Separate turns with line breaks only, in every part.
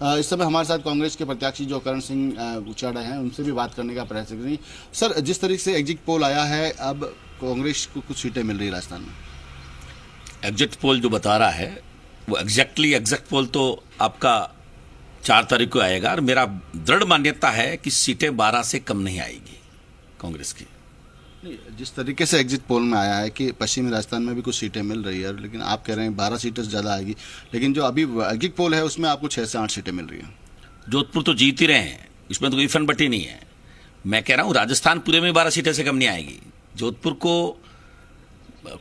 इस समय हमारे साथ कांग्रेस के प्रत्याशी जो करण सिंह उचड़ रहे हैं उनसे भी बात करने का प्रयास करेंगे। सर, जिस तरीके से एग्जिट पोल आया है, अब कांग्रेस को कुछ सीटें मिल रही है राजस्थान में।
एग्जिट पोल जो बता रहा है वो एग्जैक्ट पोल तो आपका 4 तारीख को आएगा और मेरा दृढ़ मान्यता है कि सीटें 12 से कम नहीं आएगी कांग्रेस की।
जिस तरीके से एग्जिट पोल में आया है कि पश्चिमी राजस्थान में भी कुछ सीटें मिल रही है, लेकिन आप कह रहे हैं 12 सीटें से ज़्यादा आएगी, लेकिन जो अभी एग्जिट पोल है उसमें आपको 6 से 8 सीटें मिल रही हैं।
जोधपुर तो जीत ही रहे हैं, इसमें तो कोई फनबटी नहीं है। मैं कह रहा हूं राजस्थान पूरे में 12 सीटें से कम नहीं आएगी। जोधपुर को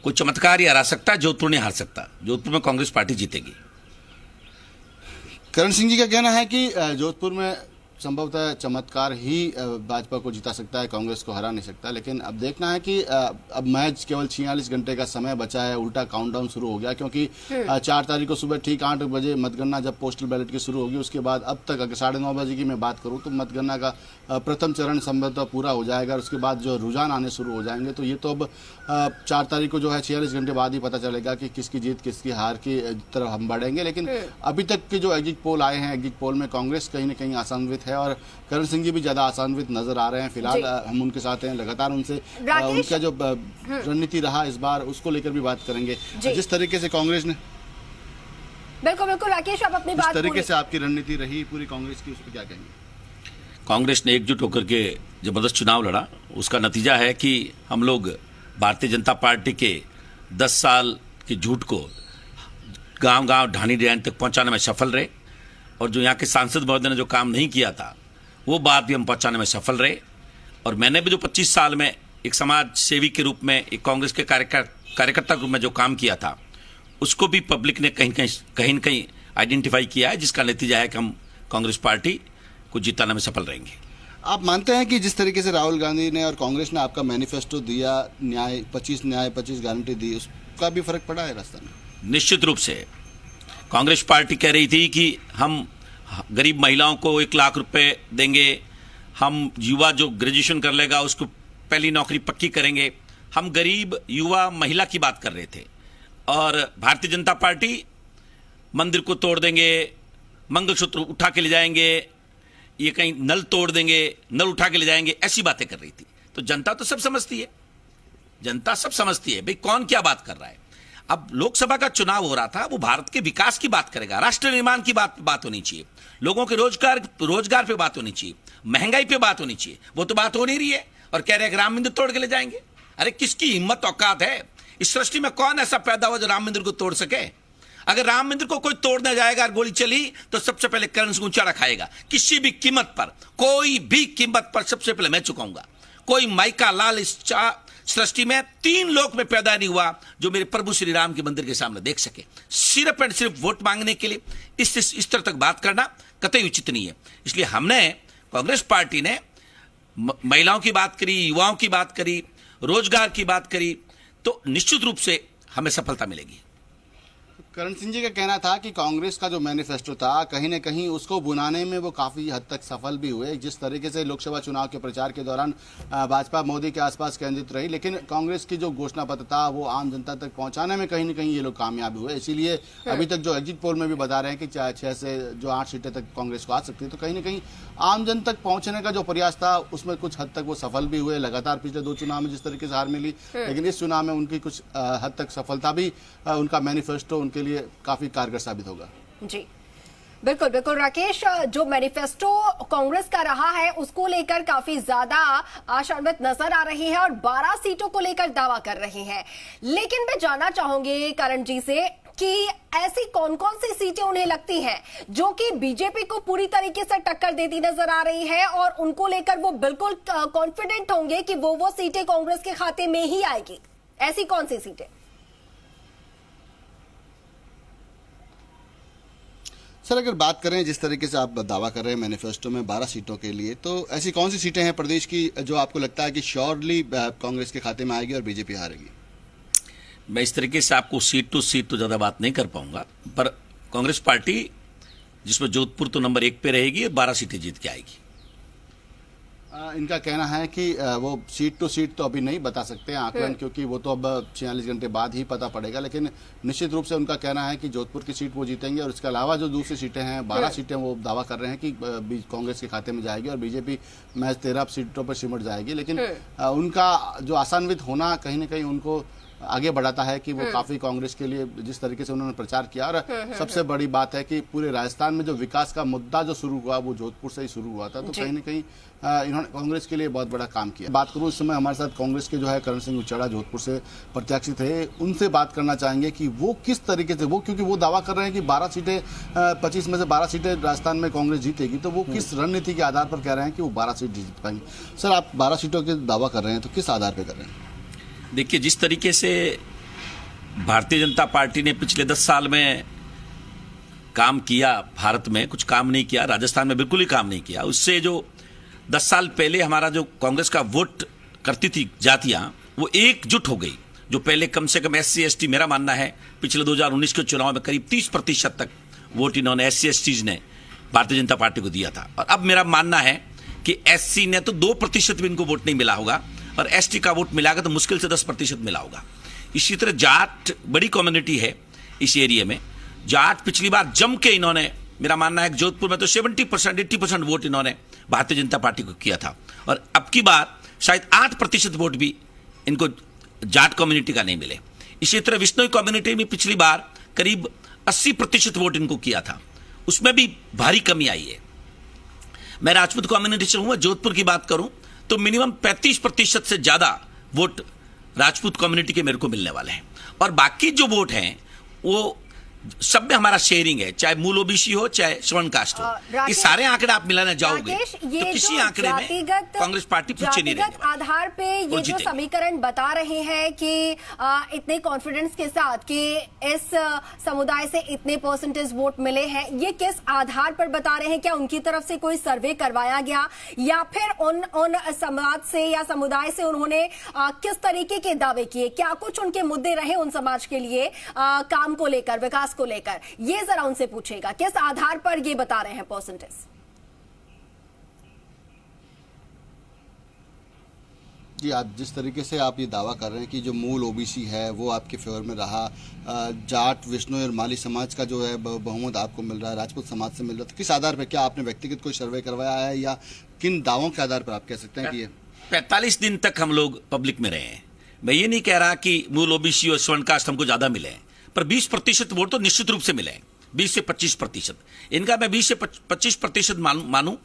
कोई चमत्कार ही हरा सकता है, जोधपुर नहीं हार सकता। जोधपुर में कांग्रेस पार्टी जीतेगी।
करण सिंह जी का कहना है कि जोधपुर में संभवतः चमत्कार ही भाजपा को जिता सकता है, कांग्रेस को हरा नहीं सकता। लेकिन अब देखना है कि अब मैच केवल 46 घंटे का समय बचा है, उल्टा काउंटडाउन शुरू हो गया, क्योंकि 4 तारीख को सुबह ठीक 8 बजे मतगणना जब पोस्टल बैलेट की शुरू होगी, उसके बाद अब तक अगर 9:30 बजे की मैं बात करूं तो मतगणना का प्रथम चरण संभवतः पूरा हो जाएगा। उसके बाद जो रुझान आने शुरू हो जाएंगे, तो ये तो अब 4 तारीख को जो है 46 घंटे बाद ही पता चलेगा कि किसकी जीत किसकी हार की तरफ हम बढ़ेंगे। लेकिन अभी तक के जो एग्जिट पोल आए हैं, एग्जिट पोल में कांग्रेस कहीं ना कहीं आशान्वित है और करण सिंह जी भी ज्यादा आशान्वित नजर आ रहे हैं। फिलहाल हम उनके साथ हैं, लगातार उनसे उनका जो रणनीति रहा इस बार उसको लेकर भी बात करेंगे। जिस तरीके से कांग्रेस ने
बिल्कुल राकेश, आप अपनी बात,
जिस तरीके से आपकी रणनीति रही पूरी कांग्रेस की, उस पर क्या कहेंगे?
कांग्रेस ने एकजुट होकर के जबरदस्त चुनाव लड़ा। उसका नतीजा है कि हम लोग भारतीय जनता पार्टी के 10 साल के झूठ को गांव-गांव ढाणी ढाणी तक पहुंचाने में सफल रहे, और जो यहाँ के सांसद महोदय ने जो काम नहीं किया था वो बात भी हम पहुंचाने में सफल रहे। और मैंने भी जो 25 साल में एक समाज सेवी के रूप में, एक कांग्रेस के कार्यकर्ता के रूप में जो काम किया था, उसको भी पब्लिक ने कहीं न कहीं आइडेंटिफाई किया है, जिसका नतीजा है कि हम कांग्रेस पार्टी को जिताने में सफल रहेंगे।
आप मानते हैं कि जिस तरीके से राहुल गांधी ने और कांग्रेस ने आपका मैनिफेस्टो दिया, न्याय 25 गारंटी दी, उसका भी फर्क पड़ा है राजस्थान में?
निश्चित रूप से। कांग्रेस पार्टी कह रही थी कि हम गरीब महिलाओं को 1 लाख रुपए देंगे, हम युवा जो ग्रेजुएशन कर लेगा उसको पहली नौकरी पक्की करेंगे। हम गरीब युवा महिला की बात कर रहे थे। और भारतीय जनता पार्टी मंदिर को तोड़ देंगे, मंगलसूत्र उठा के ले जाएंगे, ये कहीं नल तोड़ देंगे, नल उठा के ले जाएंगे, ऐसी बातें कर रही थी। तो जनता तो सब समझती है, जनता सब समझती है भाई कौन क्या बात कर रहा है। अब लोकसभा का चुनाव हो रहा था, वो भारत के विकास की बात करेगा, राष्ट्र निर्माण की बात होनी चाहिए, लोगों के रोजगार पे बात होनी चाहिए, महंगाई पे बात होनी चाहिए। वो तो बात हो नहीं रही है और कह रहे हैं कि राम मंदिर तोड़ के ले जाएंगे। अरे किसकी हिम्मत औकात है? इस सृष्टि में कौन ऐसा पैदा हुआ जो राम मंदिर को तोड़ सके? अगर राम मंदिर को कोई तोड़ने जाएगा और गोली चली तो सबसे पहले करण सिंह उचाड़ा खाएगा, किसी भी कीमत पर, कोई भी कीमत पर सबसे पहले मैं चुकाऊंगा। कोई माइका लाल इस सृष्टि में 3 लोक में पैदा नहीं हुआ जो मेरे प्रभु श्री राम के मंदिर के सामने देख सके। सिर्फ एंड सिर्फ वोट मांगने के लिए इस तरह तक बात करना कतई उचित नहीं है। इसलिए हमने, कांग्रेस पार्टी ने महिलाओं की बात करी, युवाओं की बात करी, रोजगार की बात करी, तो निश्चित रूप से हमें सफलता मिलेगी।
करण सिंह जी का कहना था कि कांग्रेस का जो मैनिफेस्टो था कहीं न कहीं उसको बुनाने में वो काफ़ी हद तक सफल भी हुए। जिस तरीके से लोकसभा चुनाव के प्रचार के दौरान भाजपा मोदी के आसपास केंद्रित रही, लेकिन कांग्रेस की जो घोषणा पत्र था वो आम जनता तक पहुंचाने में कहीं न कहीं ये लोग कामयाब हुए। इसीलिए अभी तक जो एग्जिट पोल में भी बता रहे हैं कि 6 से जो 8 सीटें तक कांग्रेस को आ सकती है। तो कहीं न कहीं आम जन तक पहुंचने का जो प्रयास था उसमें कुछ हद तक वो सफल भी हुए। लगातार पिछले 2 चुनाव में जिस तरीके से हार मिली, लेकिन इस चुनाव में उनकी कुछ हद तक सफलता भी, उनका मैनिफेस्टो उनके लिए काफ़ी कारगर साबित होगा।
जी बिल्कुल राकेश, जो मैनिफेस्टो कांग्रेस का रहा है उसको लेकर काफी ज्यादा आशान्वित नजर आ रही है और 12 सीटों को लेकर दावा कर रही है। लेकिन मैं जानना चाहूंगी करण जी से कि ऐसी कौन कौन सी सीटें उन्हें लगती हैं जो कि बीजेपी को पूरी तरीके से टक्कर देती नजर आ रही है और उनको लेकर वो बिल्कुल कॉन्फिडेंट होंगे कि वो सीटें कांग्रेस के खाते में ही आएगी। ऐसी कौन सी सीटें?
सर, अगर बात करें जिस तरीके से आप दावा कर रहे हैं मैनिफेस्टो में 12 सीटों के लिए, तो ऐसी कौन सी सीटें हैं प्रदेश की जो आपको लगता है कि श्योरली कांग्रेस के खाते में आएगी और बीजेपी हारेगी?
मैं इस तरीके से आपको सीट टू सीट तो ज़्यादा बात नहीं कर पाऊंगा, पर कांग्रेस पार्टी जिसमें जोधपुर तो नंबर 1 पे रहेगी और 12 सीटें जीत के आएगी।
इनका कहना है कि वो सीट टू सीट तो अभी नहीं बता सकते हैं आकलन, क्योंकि वो तो अब 46 घंटे बाद ही पता पड़ेगा। लेकिन निश्चित रूप से उनका कहना है कि जोधपुर की सीट वो जीतेंगे, और इसके अलावा जो दूसरी सीटें हैं 12 सीटें वो दावा कर रहे हैं कि कांग्रेस के खाते में जाएगी और बीजेपी महज 13 सीटों पर सिमट जाएगी। लेकिन उनका जो आशान्वित होना कहीं ना कहीं उनको आगे बढ़ाता है कि वो काफी कांग्रेस के लिए जिस तरीके से उन्होंने प्रचार किया। और सबसे बड़ी बात है कि पूरे राजस्थान में जो विकास का मुद्दा जो शुरू हुआ वो जोधपुर से ही शुरू हुआ था, तो कहीं ना कहीं इन्होंने कांग्रेस के लिए बहुत बड़ा काम किया। बात करूं इस समय हमारे साथ कांग्रेस के जो है करण सिंह उचेड़ा जोधपुर से प्रत्याशी थे, उनसे बात करना चाहेंगे कि वो किस तरीके से क्योंकि वो दावा कर रहे हैं कि 12 सीटें 25 में से 12 सीटें राजस्थान में कांग्रेस जीतेगी, तो वो किस रणनीति के आधार पर कह रहे हैं कि वो 12 सीट जीत पाएंगे। सर, आप 12 सीटों के दावा कर रहे हैं तो किस आधार पर कर रहे हैं?
देखिए, जिस तरीके से भारतीय जनता पार्टी ने पिछले 10 साल में काम किया, भारत में कुछ काम नहीं किया, राजस्थान में बिल्कुल ही काम नहीं किया। उससे जो 10 साल पहले हमारा जो कांग्रेस का वोट करती थी जातियां, वो एकजुट हो गई। जो पहले कम से कम SC ST, मेरा मानना है पिछले 2019 के चुनाव में करीब 30% तक वोट इन्होंने SC STs ने भारतीय जनता पार्टी को दिया था। और अब मेरा मानना है कि SC ने तो 2% भी इनको वोट नहीं मिला होगा, और ST का वोट मिलागा तो मुश्किल से 10% मिला होगा। इसी तरह जाट बड़ी कम्युनिटी है इस एरिया में। जाट पिछली बार जम के इन्होंने, मेरा मानना है कि जोधपुर में तो 70% 80% वोट इन्होंने भारतीय जनता पार्टी को किया था, और अब की बार शायद 8% वोट भी इनको जाट कम्युनिटी का नहीं मिले। इसी तरह विष्णोई कम्युनिटी में पिछली बार करीब 80% वोट इनको किया था, उसमें भी भारी कमी आई है। मैं राजपूत कम्युनिटी से हूं, जोधपुर की बात करूं तो मिनिमम 35% से ज्यादा वोट राजपूत कम्युनिटी के मेरे को मिलने वाले हैं, और बाकी जो वोट हैं वो सब में हमारा शेयरिंग है, चाहे मूल ओबीसी हो चाहे श्रवण कास्ट हो। ये सारे आंकड़े आप मिलाने जाओगे तो किसी आंकड़े में कांग्रेस पार्टी पीछे नहीं रहेगी।
आधार पे ये जो समीकरण बता रहे हैं कि इतने कॉन्फिडेंस के साथ कि इस समुदाय से इतने % वोट मिले हैं, ये किस आधार पर बता रहे हैं? क्या उनकी तरफ से कोई सर्वे करवाया गया, या फिर उन समाज से या समुदाय से उन्होंने किस तरीके के दावे किए? क्या कुछ उनके मुद्दे रहे उन समाज के लिए काम को लेकर, विकास को लेकर? ये जरा उनसे पूछेगा किस आधार पर ये बता रहे हैं %।
जी, आप जिस तरीके से आप ये दावा कर रहे हैं कि जो मूल ओबीसी है वो आपके फेवर में रहा, जाट, विष्णु और माली समाज का जो है बहुमत आपको मिल रहा है, राजपूत समाज से मिल रहा है, तो किस आधार पर? क्या आपने व्यक्तिगत कोई सर्वे करवाया है, या किन दावों के आधार पर आप कह सकते हैं कि ये
45 दिन तक हम लोग पब्लिक में रहे हैं? मैं ये नहीं कह रहा कि मूल ओबीसी और स्वर्ण कास्ट हमको ज्यादा मिले हैं, पर 20% वोट तो निश्चित रूप से मिले हैं, 20 से 25%। इनका मैं 20 से 25% मानूं,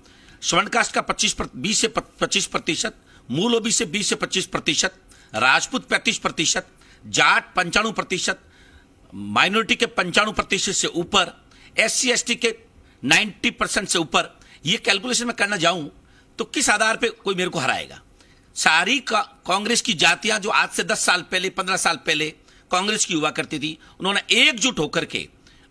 स्वर्ण कास्ट का 20 से 25%, मूल ओबीसी से 20 से 25%, राजपूत 35%, जाट 95%, माइनॉरिटी के 95% से ऊपर, SC ST के 90% से ऊपर। ये कैलकुलेशन मैं करना जाऊं तो किस आधार पे कोई मेरे को हराएगा? सारी कांग्रेस की जातियां जो आज से 10 साल पहले, 15 साल पहले कांग्रेस की हुआ करती थी, उन्होंने एकजुट होकर के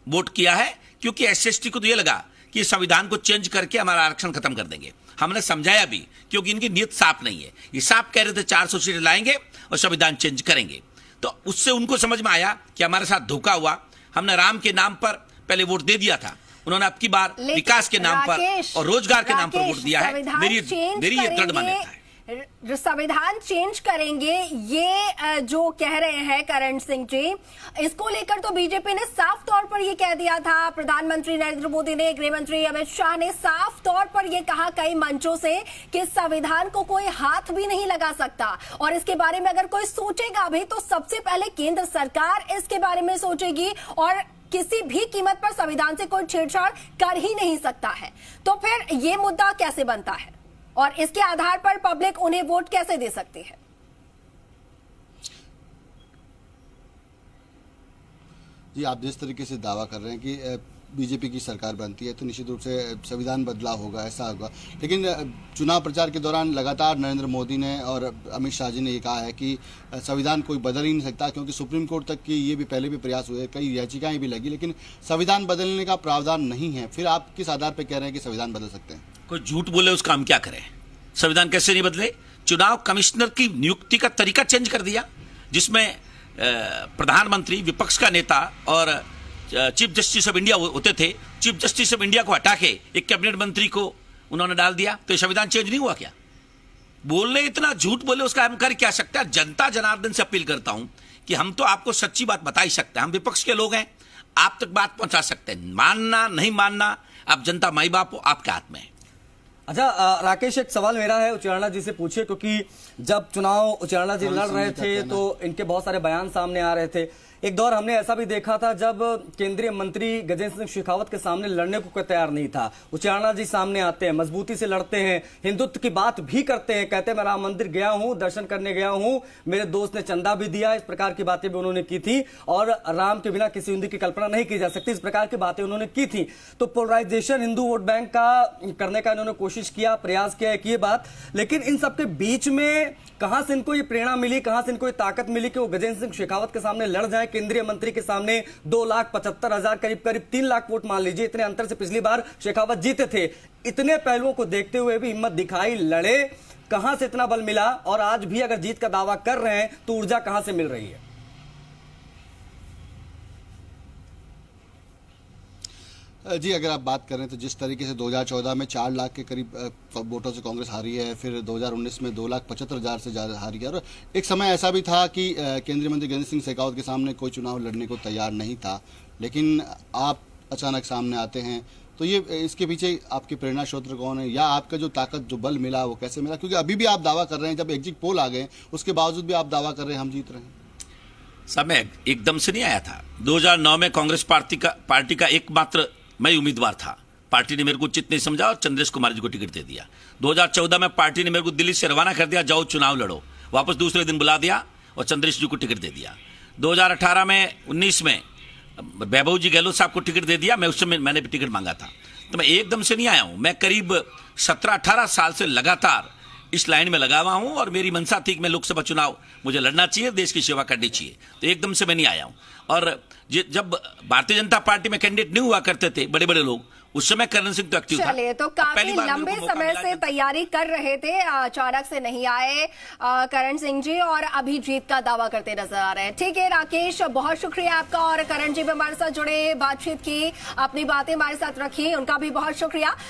वोट किया है, क्योंकि SC ST को तो ये लगा कि संविधान को चेंज करके हमारा आरक्षण खत्म कर देंगे। हमने समझाया भी, क्योंकि इनकी नीयत साफ नहीं है। ये साफ कह रहे थे 400 सीटें लाएंगे और संविधान चेंज करेंगे, तो उससे उनको समझ में आया कि हमारे साथ धोखा हुआ। हमने राम के नाम पर पहले वोट दे दिया था, उन्होंने अब की बार विकास के नाम पर और रोजगार के नाम पर वोट दिया है। मेरी ये दृढ़ मान्यता है।
संविधान चेंज करेंगे, ये जो कह रहे हैं करण सिंह जी, इसको लेकर तो बीजेपी ने साफ तौर पर ये कह दिया था। प्रधानमंत्री नरेंद्र मोदी ने, गृह मंत्री अमित शाह ने साफ तौर पर ये कहा कई मंचों से कि संविधान को कोई हाथ भी नहीं लगा सकता, और इसके बारे में अगर कोई सोचेगा भी तो सबसे पहले केंद्र सरकार इसके बारे में सोचेगी, और किसी भी कीमत पर संविधान से कोई छेड़छाड़ कर ही नहीं सकता है। तो फिर ये मुद्दा कैसे बनता है, और इसके आधार पर पब्लिक उन्हें वोट कैसे दे सकती है?
जी, आप जिस तरीके से दावा कर रहे हैं कि बीजेपी की सरकार बनती है तो निश्चित रूप से संविधान बदलाव होगा, ऐसा होगा, लेकिन चुनाव प्रचार के दौरान लगातार नरेंद्र मोदी ने और अमित शाह जी ने ये कहा है कि संविधान कोई बदल ही नहीं सकता, क्योंकि सुप्रीम कोर्ट तक की ये भी पहले भी प्रयास हुए, कई याचिकाएं भी लगी, लेकिन संविधान बदलने का प्रावधान नहीं है। फिर आप किस आधार पर कह रहे हैं कि संविधान बदल सकते हैं?
कोई झूठ बोले उसका हम क्या करें? संविधान कैसे नहीं बदले? चुनाव कमिश्नर की नियुक्ति का तरीका चेंज कर दिया, जिसमें प्रधानमंत्री, विपक्ष का नेता और चीफ जस्टिस ऑफ इंडिया होते थे। चीफ जस्टिस ऑफ इंडिया को हटा के एक कैबिनेट मंत्री को उन्होंने डाल दिया, तो संविधान चेंज नहीं हुआ क्या? बोलने इतना झूठ बोले उसका हम कर क्या सकते हैं। जनता जनार्दन से अपील करता हूं कि हम तो आपको सच्ची बात बता ही सकते हैं, हम विपक्ष के लोग हैं, आप तक बात पहुंचा सकते हैं। मानना नहीं मानना आप जनता माई बाप हो, आपके हाथ में है।
अच्छा राकेश, एक सवाल मेरा है उचारणा जी से पूछे, क्योंकि जब चुनाव उचारणा जी लड़ रहे थे तो इनके बहुत सारे बयान सामने आ रहे थे। एक दौर हमने ऐसा भी देखा था जब केंद्रीय मंत्री गजेंद्र सिंह शेखावत के सामने लड़ने को कोई तैयार नहीं था। उचारणा जी सामने आते हैं, मजबूती से लड़ते हैं, हिंदुत्व की बात भी करते हैं, कहते हैं मैं राम मंदिर गया हूं, दर्शन करने गया हूं, मेरे दोस्त ने चंदा भी दिया, इस प्रकार की बातें भी उन्होंने की थी। और राम के बिना किसी हिंदू की कल्पना नहीं की जा सकती, इस प्रकार की बातें उन्होंने की थी। तो पोलराइजेशन हिंदू वोट बैंक का करने का इन्होंने कोशिश किया, प्रयास किया, एक ये बात। लेकिन इन सबके बीच में कहां से इनको ये प्रेरणा मिली, कहां से इनको ये ताकत मिली कि वो गजेंद्र सिंह शेखावत के सामने लड़ जाए, केंद्रीय मंत्री के सामने 2,75,000 करीब 3 लाख वोट मान लीजिए, इतने अंतर से पिछली बार शेखावत जीते थे। इतने पहलुओं को देखते हुए भी हिम्मत दिखाई, लड़े, कहां से इतना बल मिला? और आज भी अगर जीत का दावा कर रहे हैं तो ऊर्जा कहां से मिल रही है?
जी, अगर आप बात करें तो जिस तरीके से 2014 में 4 लाख के करीब वोटों से कांग्रेस हारी है, फिर 2019 में 2,75,000 से ज़्यादा हारी है, और एक समय ऐसा भी था कि केंद्रीय मंत्री गजेंद्र सिंह शेखावत के सामने कोई चुनाव लड़ने को तैयार नहीं था। लेकिन आप अचानक सामने आते हैं, तो ये इसके पीछे आपकी प्रेरणा स्रोत कौन है, या आपका जो ताकत जो बल मिला वो कैसे मिला? क्योंकि अभी भी आप दावा कर रहे हैं, जब एग्जिट पोल आ गए उसके बावजूद भी आप दावा कर रहे हैं हम जीत रहे हैं।
समय एकदम से नहीं आया था। 2009 में कांग्रेस पार्टी का एकमात्र मैं उम्मीदवार था। पार्टी ने मेरे को उचित नहीं समझा और चंद्रेश कुमार जी को टिकट दे दिया। 2014 में पार्टी ने मेरे को दिल्ली से रवाना कर दिया, जाओ चुनाव लड़ो, वापस दूसरे दिन बुला दिया और चंद्रेश जी को टिकट दे दिया। 2018 में 19 में वैभव जी गहलोत साहब को टिकट दे दिया। मैं उस समय मैंने भी टिकट मांगा था। तो मैं एकदम से नहीं आया हूं, मैं करीब 17-18 साल से लगातार इस लाइन में लगा हुआ हूं और मेरी मंशा थी कि मैं लोकसभा चुनाव मुझे लड़ना चाहिए, देश की सेवा करनी चाहिए। तो एकदम से मैं नहीं आया हूं। और जब भारतीय जनता पार्टी में कैंडिडेट नहीं हुआ करते थे बड़े बड़े लोग, उस समय करण सिंह तो एक्टिव था।
चलिए, तो काफी लंबे समय से तैयारी कर रहे थे, अचानक से नहीं आए करण सिंह जी और अभी जीत का दावा करते नजर आ रहे हैं। ठीक है राकेश, बहुत शुक्रिया आपका, और करण जी भी हमारे साथ जुड़े, बातचीत की, अपनी बातें हमारे साथ रखी, उनका भी बहुत शुक्रिया।